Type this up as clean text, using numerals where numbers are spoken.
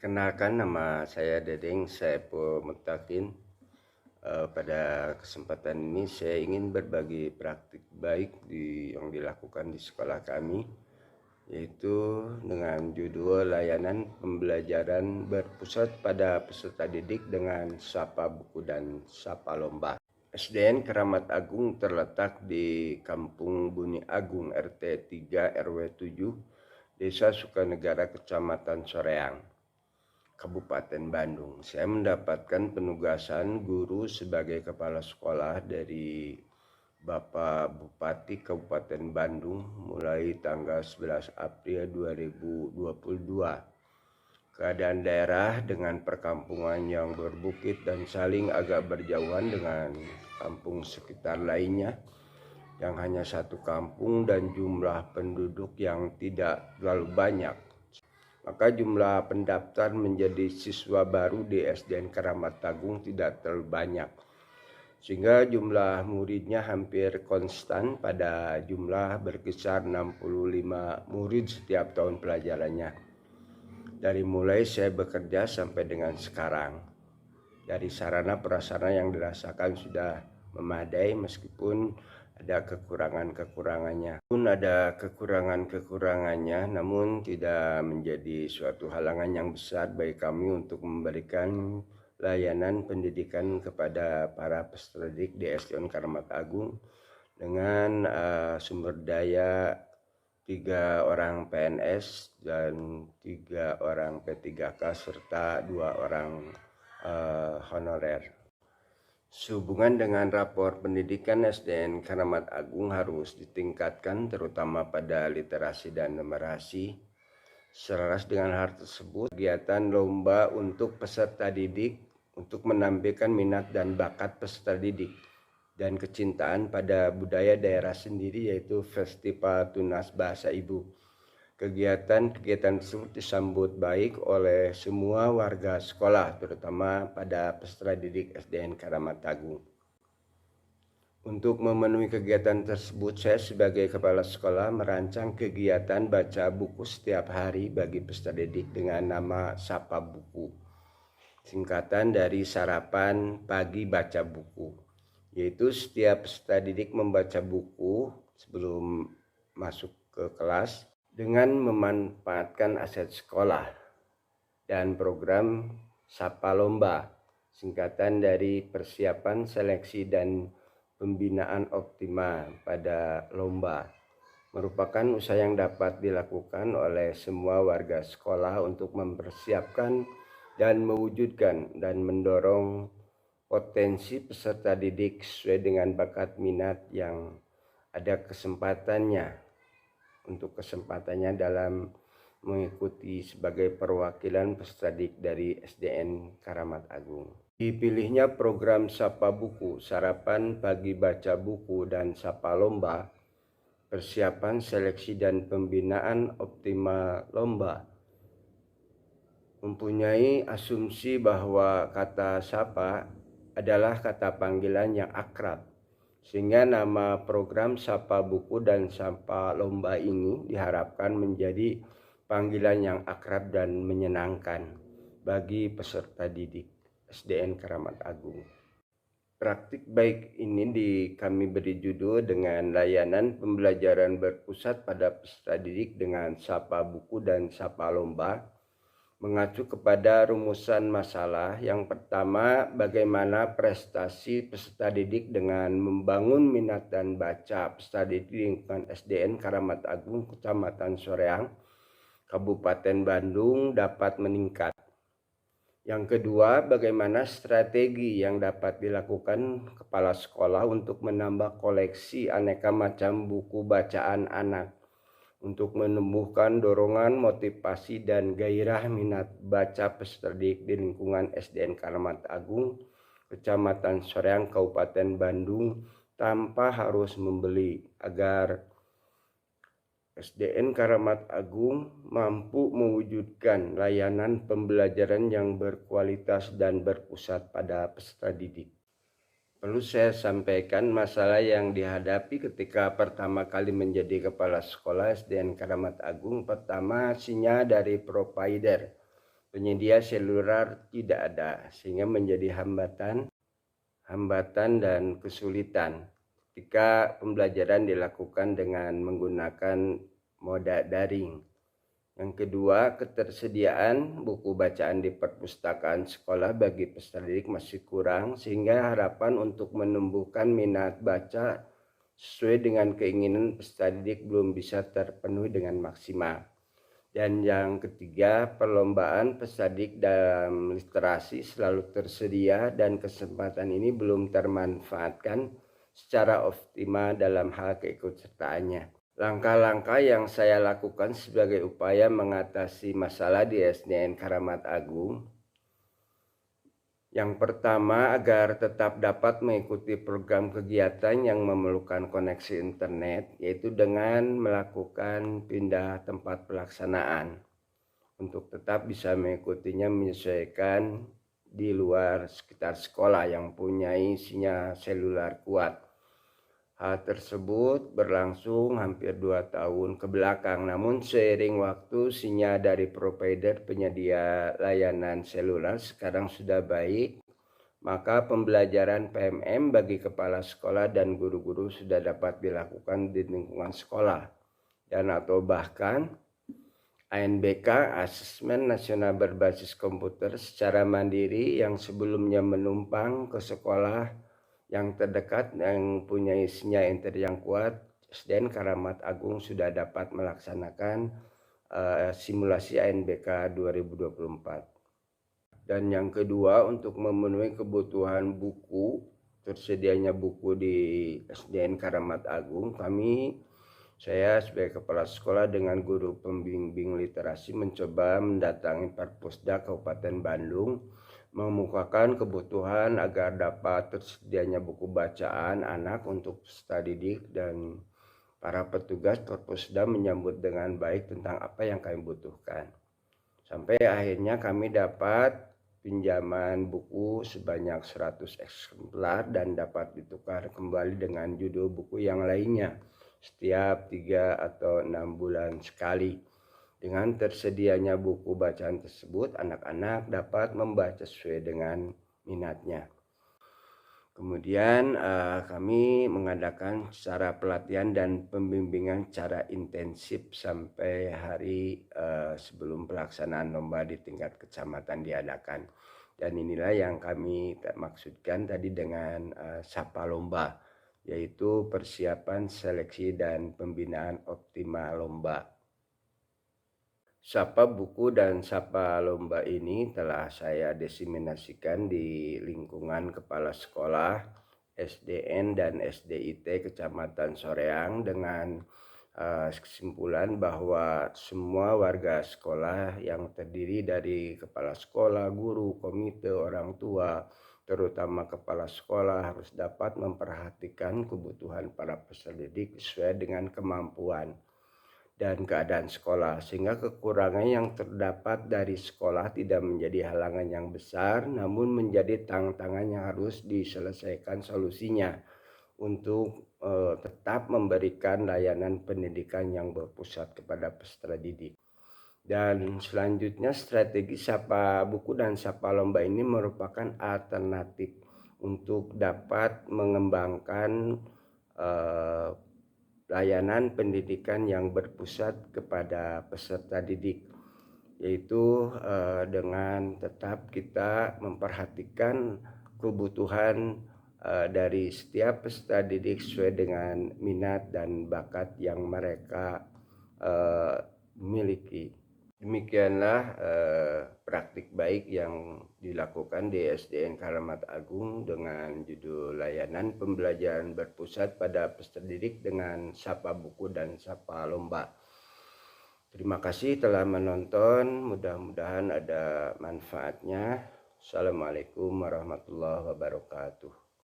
Perkenalkan, nama saya Dedeng Saipul Mutakin. Pada kesempatan ini saya ingin berbagi praktik baik yang dilakukan di sekolah kami, yaitu dengan judul layanan pembelajaran berpusat pada peserta didik dengan sapa buku dan sapa lomba. SDN Keramat Agung terletak di Kampung Buni Agung RT 3 RW 7, Desa Sukanegara, Kecamatan Soreang, Kabupaten Bandung. Saya mendapatkan penugasan guru sebagai kepala sekolah dari Bapak Bupati Kabupaten Bandung mulai tanggal 11 April 2022. Keadaan daerah dengan perkampungan yang berbukit dan saling agak berjauhan dengan kampung sekitar lainnya yang hanya satu kampung dan jumlah penduduk yang tidak terlalu banyak. Maka jumlah pendaftar menjadi siswa baru di SDN Keramat Agung tidak terlalu banyak, sehingga jumlah muridnya hampir konstan pada jumlah berkisar 65 murid setiap tahun pelajarannya. Dari mulai saya bekerja sampai dengan sekarang, dari sarana prasarana yang dirasakan sudah memadai meskipun ada kekurangannya. Pun ada kekurangannya, namun tidak menjadi suatu halangan yang besar bagi kami untuk memberikan layanan pendidikan kepada para peserta didik di SDN Keramat Agung dengan sumber daya 3 orang PNS dan 3 orang P3K serta 2 orang honorer. Sehubungan dengan rapor pendidikan, SDN Keramat Agung harus ditingkatkan terutama pada literasi dan numerasi. Selaras dengan hal tersebut, kegiatan lomba untuk peserta didik untuk menampilkan minat dan bakat peserta didik dan kecintaan pada budaya daerah sendiri, yaitu Festival Tunas Bahasa Ibu. Kegiatan tersebut disambut baik oleh semua warga sekolah, terutama pada peserta didik SDN Keramat Agung. Untuk memenuhi kegiatan tersebut, saya sebagai kepala sekolah merancang kegiatan baca buku setiap hari bagi peserta didik dengan nama Sapa Buku, singkatan dari sarapan pagi baca buku, yaitu setiap peserta didik membaca buku sebelum masuk ke kelas dengan memanfaatkan aset sekolah, dan program Sapa Lomba, singkatan dari persiapan, seleksi, dan pembinaan optimal pada lomba, merupakan usaha yang dapat dilakukan oleh semua warga sekolah untuk mempersiapkan dan mewujudkan dan mendorong potensi peserta didik sesuai dengan bakat minat yang ada kesempatannya dalam mengikuti sebagai perwakilan peserta didik dari SDN Keramat Agung. Dipilihnya program Sapa Buku, sarapan pagi baca buku, dan Sapa Lomba, persiapan, seleksi, dan pembinaan optimal lomba, mempunyai asumsi bahwa kata sapa adalah kata panggilan yang akrab, sehingga nama program Sapa Buku dan Sapa Lomba ini diharapkan menjadi panggilan yang akrab dan menyenangkan bagi peserta didik SDN Keramat Agung. Praktik baik ini kami beri judul dengan layanan pembelajaran berpusat pada peserta didik dengan Sapa Buku dan Sapa Lomba, mengacu kepada rumusan masalah. Yang pertama, bagaimana prestasi peserta didik dengan membangun minat dan baca peserta didik di lingkungan SDN Keramat Agung, Kecamatan Soreang, Kabupaten Bandung dapat meningkat. Yang kedua, bagaimana strategi yang dapat dilakukan kepala sekolah untuk menambah koleksi aneka macam buku bacaan anak, untuk menumbuhkan dorongan, motivasi, dan gairah minat baca peserta didik di lingkungan SDN Keramat Agung, Kecamatan Soreang, Kabupaten Bandung, tanpa harus membeli, agar SDN Keramat Agung mampu mewujudkan layanan pembelajaran yang berkualitas dan berpusat pada peserta didik. Perlu saya sampaikan masalah yang dihadapi ketika pertama kali menjadi kepala sekolah SDN Keramat Agung. Pertama, sinyal dari provider penyedia seluler tidak ada, sehingga menjadi hambatan dan kesulitan ketika pembelajaran dilakukan dengan menggunakan moda daring. Yang kedua, ketersediaan buku bacaan di perpustakaan sekolah bagi peserta didik masih kurang, sehingga harapan untuk menumbuhkan minat baca sesuai dengan keinginan peserta didik belum bisa terpenuhi dengan maksimal. Dan yang ketiga, perlombaan peserta didik dalam literasi selalu tersedia dan kesempatan ini belum termanfaatkan secara optimal dalam hal keikutsertaannya. Langkah-langkah yang saya lakukan sebagai upaya mengatasi masalah di SDN Karamat Agung. Yang pertama, agar tetap dapat mengikuti program kegiatan yang memerlukan koneksi internet, yaitu dengan melakukan pindah tempat pelaksanaan. Untuk tetap bisa mengikutinya menyesuaikan di luar sekitar sekolah yang mempunyai sinyal seluler kuat. Hal tersebut berlangsung hampir 2 tahun ke belakang, namun seiring waktu sinyal dari provider penyedia layanan seluler sekarang sudah baik, maka pembelajaran PMM bagi kepala sekolah dan guru-guru sudah dapat dilakukan di lingkungan sekolah, dan atau bahkan ANBK, Asesmen Nasional Berbasis Komputer, secara mandiri yang sebelumnya menumpang ke sekolah yang terdekat yang punya sinyal internet yang kuat. SDN Karamat Agung sudah dapat melaksanakan simulasi ANBK 2024. Dan yang kedua, untuk memenuhi kebutuhan buku, tersedianya buku di SDN Karamat Agung, saya sebagai kepala sekolah dengan guru pembimbing literasi mencoba mendatangi Perpusda Kabupaten Bandung, mengemukakan kebutuhan agar dapat tersedianya buku bacaan anak untuk peserta didik, dan para petugas Perpusda menyambut dengan baik tentang apa yang kami butuhkan. Sampai akhirnya kami dapat pinjaman buku sebanyak 100 eksemplar dan dapat ditukar kembali dengan judul buku yang lainnya setiap 3 atau 6 bulan sekali. Dengan tersedianya buku bacaan tersebut, anak-anak dapat membaca sesuai dengan minatnya. Kemudian kami mengadakan secara pelatihan dan pembimbingan secara intensif sampai hari sebelum pelaksanaan lomba di tingkat kecamatan diadakan. Dan inilah yang kami maksudkan tadi dengan Sapa Lomba, yaitu persiapan, seleksi, dan pembinaan optimal lomba. Sapa buku dan Sapa Lomba ini telah saya diseminasikan di lingkungan kepala sekolah SDN dan SDIT Kecamatan Soreang dengan kesimpulan bahwa semua warga sekolah yang terdiri dari kepala sekolah, guru, komite, orang tua, terutama kepala sekolah harus dapat memperhatikan kebutuhan para peserta didik sesuai dengan kemampuan dan keadaan sekolah, sehingga kekurangan yang terdapat dari sekolah tidak menjadi halangan yang besar, namun menjadi tantangan yang harus diselesaikan solusinya untuk tetap memberikan layanan pendidikan yang berpusat kepada peserta didik. Dan selanjutnya, strategi Sapa Buku dan Sapa Lomba ini merupakan alternatif untuk dapat mengembangkan layanan pendidikan yang berpusat kepada peserta didik, yaitu dengan tetap kita memperhatikan kebutuhan dari setiap peserta didik sesuai dengan minat dan bakat yang mereka miliki. Demikianlah praktik baik yang dilakukan di SDN Karamat Agung dengan judul layanan pembelajaran berpusat pada peserta didik dengan Sapa Buku dan Sapa Lomba. Terima kasih telah menonton, mudah-mudahan ada manfaatnya. Assalamualaikum warahmatullahi wabarakatuh.